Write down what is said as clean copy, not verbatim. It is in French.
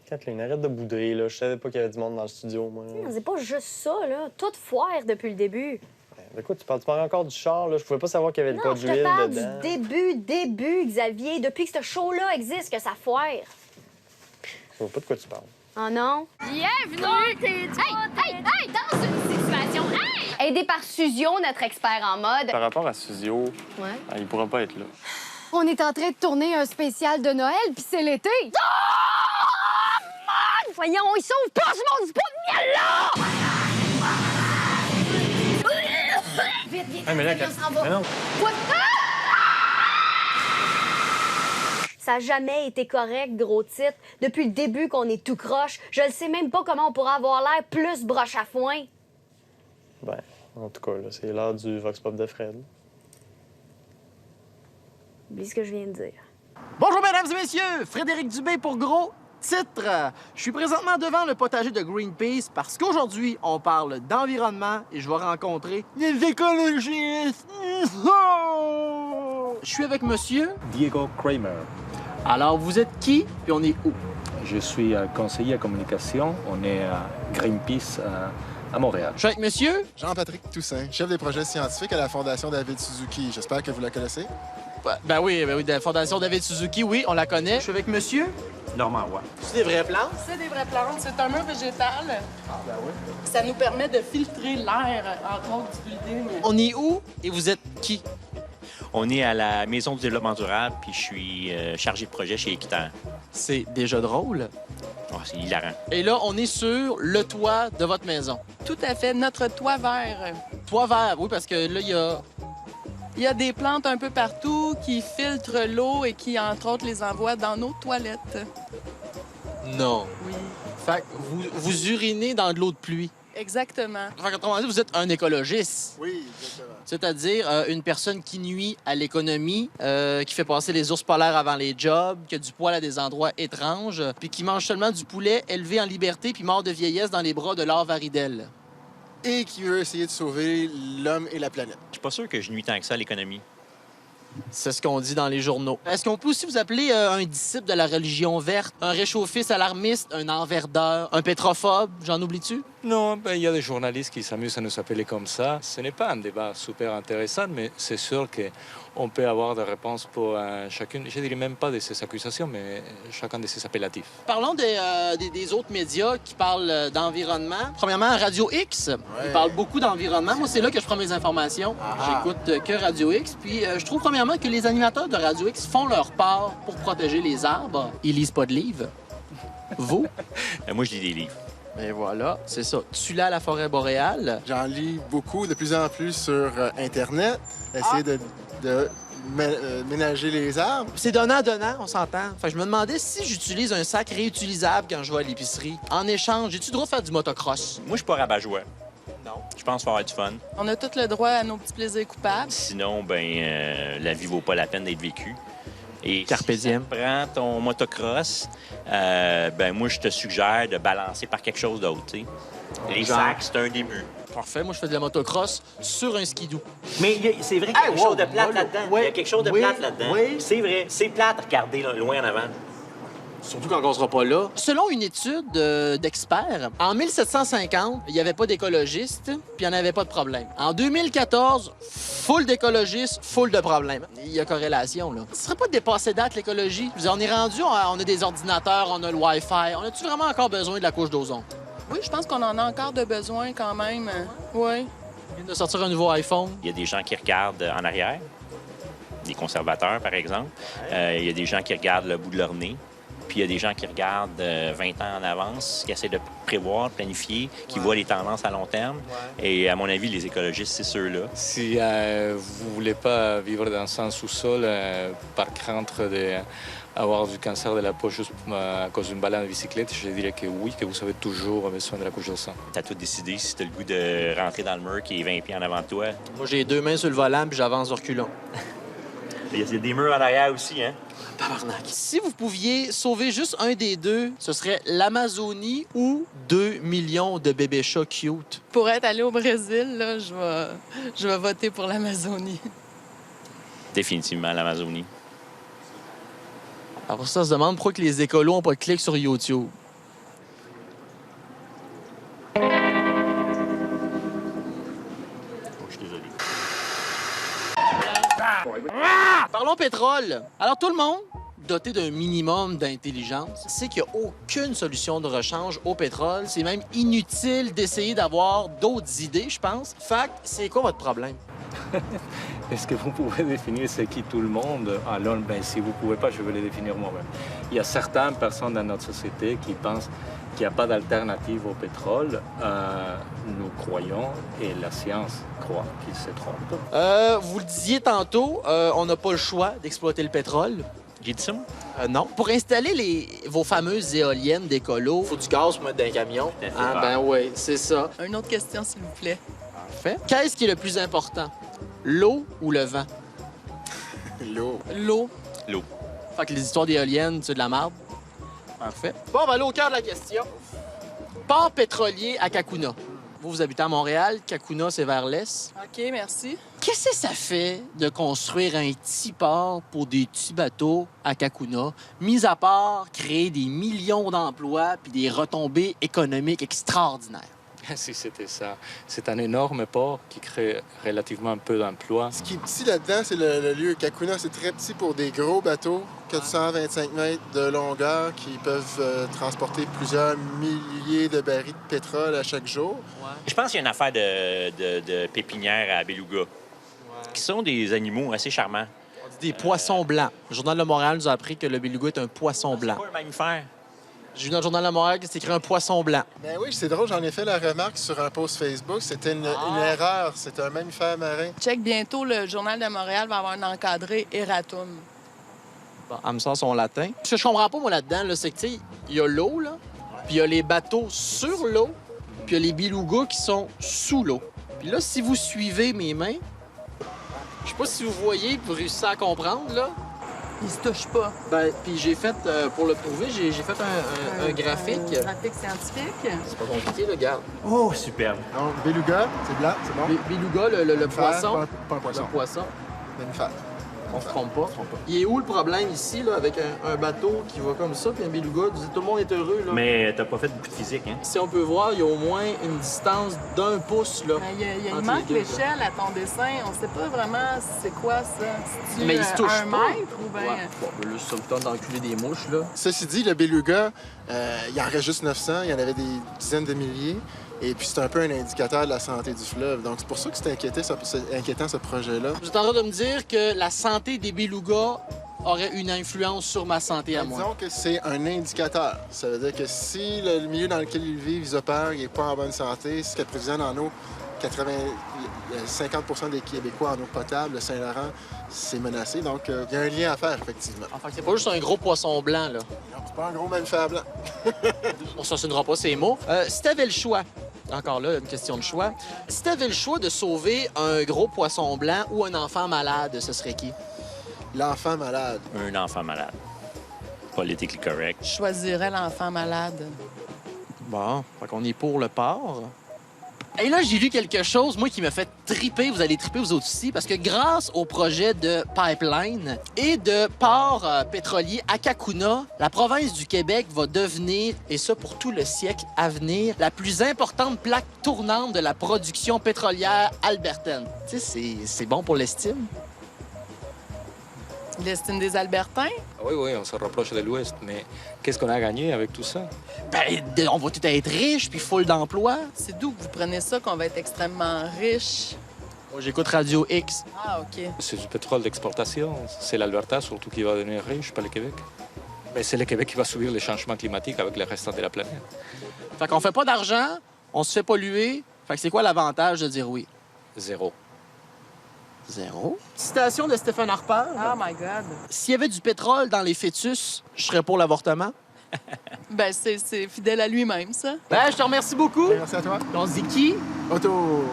Kathleen, arrête de bouder, là. Je savais pas qu'il y avait du monde dans le studio, moi. Non, c'est pas juste ça, là. Tout foire depuis le début. De quoi, tu parles encore du char, là? Je pouvais pas savoir qu'il y avait pas Non, je d'huile te parle dedans. du début, Xavier. Depuis que ce show-là existe, que ça foire. Je vois pas de quoi tu parles. Oh non? Bienvenue! Hey, dans une situation... Hey! Aidé par Suzio, notre expert en mode. Par rapport à Suzio, Ouais. il pourra pas être là. On est en train de tourner un spécial de Noël, puis c'est l'été. Voyons, ils sauvent pas ce monde du pot de miel, là! Vite, vite, mais là, on s'en va. mais non. Quoi? Ça a jamais été correct, gros titre. Depuis le début qu'on est tout croche, je ne sais même pas comment on pourrait avoir l'air plus broche à foin. Ben, en tout cas, là, c'est l'heure du Vox Pop de Fred. Oublie ce que je viens de dire. Bonjour, mesdames et messieurs! Frédéric Dubé pour Gros Titre. Je suis présentement devant le potager de Greenpeace parce qu'aujourd'hui, on parle d'environnement et je vais rencontrer les écologistes. Je suis avec monsieur. Diego Kramer. Alors, vous êtes qui puis on est où? Je suis conseiller en communication. On est à Greenpeace à Montréal. Je suis avec monsieur. Jean-Patrick Toussaint, chef des projets scientifiques à la Fondation David Suzuki. J'espère que vous la connaissez. Ben oui, de la Fondation David Suzuki, oui, on la connaît. Je suis avec monsieur. Normand Roy. C'est des vraies plantes? C'est des vraies plantes. C'est un mur végétal. Ah, ben oui. Ça nous permet de filtrer l'air, entre autres, du building. On est où et vous êtes qui? On est à la Maison du développement durable, puis je suis chargé de projet chez Équiterre. C'est déjà drôle. Oh, c'est hilarant. Et là, on est sur le toit de votre maison. Tout à fait. Notre toit vert. Toit vert, oui, parce que là, Il y a des plantes un peu partout qui filtrent l'eau et qui, entre autres, les envoient dans nos toilettes. Non. Oui. Fait que vous urinez dans de l'eau de pluie. Exactement. Fait qu'autrement dit, vous êtes un écologiste. Oui, exactement. C'est-à-dire une personne qui nuit à l'économie, qui fait passer les ours polaires avant les jobs, qui a du poil à des endroits étranges, puis qui mange seulement du poulet élevé en liberté puis mort de vieillesse dans les bras de Laure Varidel. Et qui veut essayer de sauver l'homme et la planète. Je suis pas sûr que je nuis tant que ça à l'économie. C'est ce qu'on dit dans les journaux. Est-ce qu'on peut aussi vous appeler un disciple de la religion verte, un réchauffiste alarmiste, un enverdeur, un pétrophobe? J'en oublie-tu? Non, il y a des journalistes qui s'amusent à nous appeler comme ça. Ce n'est pas un débat super intéressant, mais c'est sûr qu'on peut avoir des réponses pour chacune, je dirais même pas de ces accusations, mais chacun de ces appellatifs. Parlons des autres médias qui parlent d'environnement. Premièrement, Radio X. Ils parlent beaucoup d'environnement. Moi, c'est là que je prends mes informations. J'écoute que Radio X. Puis je trouve premièrement que les animateurs de Radio X font leur part pour protéger les arbres. Ils lisent pas de livres. Vous? Moi, je lis des livres. Et voilà, c'est ça. Tu l'as à la forêt boréale. J'en lis beaucoup, de plus en plus sur Internet. Essayer de ménager les arbres. C'est donnant-donnant, on s'entend. Fait que je me demandais si j'utilise un sac réutilisable quand je vais à l'épicerie. En échange, j'ai-tu le droit de faire du motocross? Moi, je suis pas rabat-joie. Non. Je pense faire du fun. On a tout le droit à nos petits plaisirs coupables. Sinon, la vie vaut pas la peine d'être vécue. Et Carpe diem. Si prends ton motocross, moi, je te suggère de balancer par quelque chose d'autre. T'sais. Les sacs, c'est un début. Parfait, moi je fais de la motocross sur un skidoo. Mais c'est vrai qu'il y a quelque chose de plate là-dedans. Oui, Il y a quelque chose de oui, plate là-dedans. oui. C'est vrai. C'est plate, regarder loin en avant. Surtout quand on sera pas là. Selon une étude d'experts, en 1750, il n'y avait pas d'écologistes, puis il n'y en avait pas de problème. En 2014, full d'écologistes, full de problèmes. Il y a corrélation, là. Ce serait pas dépassé date, l'écologie? Je veux dire, on est rendu, on a des ordinateurs, on a le Wi-Fi. On a-tu vraiment encore besoin de la couche d'ozone? Oui, je pense qu'on en a encore de besoin quand même. Oui. On vient de sortir un nouveau iPhone. Il y a des gens qui regardent en arrière, des conservateurs, par exemple. Il y a des gens qui regardent le bout de leur nez. Puis il y a des gens qui regardent 20 ans en avance, qui essaient de prévoir, de planifier, qui voient les tendances à long terme. Et à mon avis, les écologistes, c'est ceux-là. Si vous voulez pas vivre dans un sous-sol par crainte d'avoir du cancer de la peau juste à cause d'une balade en bicyclette, je dirais que oui, que vous avez toujours besoin de la couche de sang. T'as tout décidé si t'as le goût de rentrer dans le mur qui est 20 pieds en avant de toi. Moi, j'ai 2 mains sur le volant, puis j'avance de reculons. Il y a des murs en arrière aussi, hein? Tabarnak. Si vous pouviez sauver juste un des deux, ce serait l'Amazonie ou 2 millions de bébés chats cute. Pour être allé au Brésil, là, je vais voter pour l'Amazonie. Définitivement l'Amazonie. Alors pour ça, on se demande pourquoi que les écolos n'ont pas de clic sur YouTube. Parlons pétrole. Alors, tout le monde, doté d'un minimum d'intelligence, sait qu'il n'y a aucune solution de rechange au pétrole. C'est même inutile d'essayer d'avoir d'autres idées, je pense. Fait que, c'est quoi votre problème? Est-ce que vous pouvez définir ce qui tout le monde? Alors, ben, si vous ne pouvez pas, je vais le définir moi-même. Il y a certaines personnes dans notre société qui pensent qu'il n'y a pas d'alternative au pétrole. Nous croyons, et la science croit qu'ils se trompent. Vous le disiez tantôt, on n'a pas le choix d'exploiter le pétrole. J'ai dit ça? Non. Pour installer vos fameuses éoliennes d'écolo, il faut du gaz pour mettre dans un camion. Ah, ben oui, c'est ça. Une autre question, s'il vous plaît. Parfait. Qu'est-ce qui est le plus important? L'eau ou le vent? L'eau. L'eau. L'eau. Fait que les histoires d'éoliennes, c'est de la merde. Parfait. Bon, on va aller au cœur de la question. Port pétrolier à Kakuna. Vous habitez à Montréal. Kakuna, c'est vers l'est. OK, merci. Qu'est-ce que ça fait de construire un petit port pour des petits bateaux à Kakuna, mis à part créer des millions d'emplois puis des retombées économiques extraordinaires? Si c'était ça. C'est un énorme port qui crée relativement peu d'emplois. Ce qui est petit là-dedans, c'est le lieu. Kakuna, c'est très petit pour des gros bateaux, 425 mètres de longueur, qui peuvent transporter plusieurs milliers de barils de pétrole à chaque jour. Je pense qu'il y a une affaire de pépinière à Beluga, qui sont des animaux assez charmants. On dit des poissons blancs. Le Journal de Montréal nous a appris que le beluga est un poisson blanc. C'est pas un mammifère. J'ai vu dans le Journal de Montréal que c'est écrit un poisson blanc. Ben oui, c'est drôle, j'en ai fait la remarque sur un post Facebook. C'était une erreur, c'est un mammifère marin. Check, bientôt, le Journal de Montréal va avoir un encadré Eratum. Bon, elle me sort son latin. Ce que je comprends pas, moi, là-dedans, là, c'est que, tu sais, il y a l'eau, là, puis il y a les bateaux sur l'eau, puis il y a les belugas qui sont sous l'eau. Puis là, si vous suivez mes mains, je sais pas si vous voyez, vous réussissez à comprendre, là. Ils se touchent pas. Ben, puis j'ai fait, pour le prouver, j'ai fait un graphique. Un graphique scientifique. C'est pas compliqué, là, regarde. Oh, superbe. Donc, beluga, c'est blanc, c'est bon? Beluga, le poisson. Pas un poisson. Le poisson. Mammifère. On se trompe pas. Il est où le problème ici, là, avec un bateau qui va comme ça, puis un beluga? Tout le monde est heureux, là. Mais t'as pas fait beaucoup de physique, hein? Si on peut voir, il y a au moins une distance d'1 pouce, là. Il entre manque les deux, l'échelle à ton dessin. On sait pas vraiment c'est quoi ça. C'est-tu Mais il se touche un pas. mètre ou bien... Ouais. Bon, ben là, c'est le temps d'enculer des mouches, là. Ceci dit, le beluga, il en reste juste 900. Il y en avait des dizaines de milliers. Et puis, c'est un peu un indicateur de la santé du fleuve. Donc, c'est pour ça que c'est inquiétant, ce projet-là. Vous êtes en train de me dire que la santé des belugas aurait une influence sur ma santé à moi. Disons que c'est un indicateur. Ça veut dire que si le milieu dans lequel ils vivent, ils opèrent, il n'est pas en bonne santé, si l'approvisionnement en eau, 50 des Québécois en eau potable, le Saint-Laurent, c'est menacé. Donc, il y a un lien à faire, effectivement. Enfin, c'est pas juste un gros poisson blanc, là. Non, c'est pas un gros mammifère blanc. On s'assinera pas ces mots. Si t'avais le choix, encore là, une question de choix, si t'avais le choix de sauver un gros poisson blanc ou un enfant malade, ce serait qui? L'enfant malade. Un enfant malade. Politically correct. Je choisirais l'enfant malade. Bon, fait qu'on est pour le port. Et là, j'ai lu quelque chose, moi, qui m'a fait triper. Vous allez triper, vous autres aussi, parce que grâce au projet de pipeline et de port pétrolier à Kakuna, la province du Québec va devenir, et ça pour tout le siècle à venir, la plus importante plaque tournante de la production pétrolière albertaine. Tu sais, c'est bon pour l'estime. L'estime des Albertains? Oui, on se rapproche de l'Ouest, mais qu'est-ce qu'on a gagné avec tout ça? Ben, on va tout être riche puis full d'emplois. C'est d'où que vous prenez ça qu'on va être extrêmement riche? Moi, j'écoute Radio X. Ah, OK. C'est du pétrole d'exportation. C'est l'Alberta surtout qui va devenir riche, pas le Québec. Mais c'est le Québec qui va subir les changements climatiques avec le restant de la planète. Fait qu'on fait pas d'argent, on se fait polluer. Fait que c'est quoi l'avantage de dire oui? Zéro. Zéro. Citation de Stephen Harper. Oh my God. S'il y avait du pétrole dans les fœtus, je serais pour l'avortement. Ben, c'est fidèle à lui-même, ça. Ben, je te remercie beaucoup. Merci à toi. On se dit qui? Auto!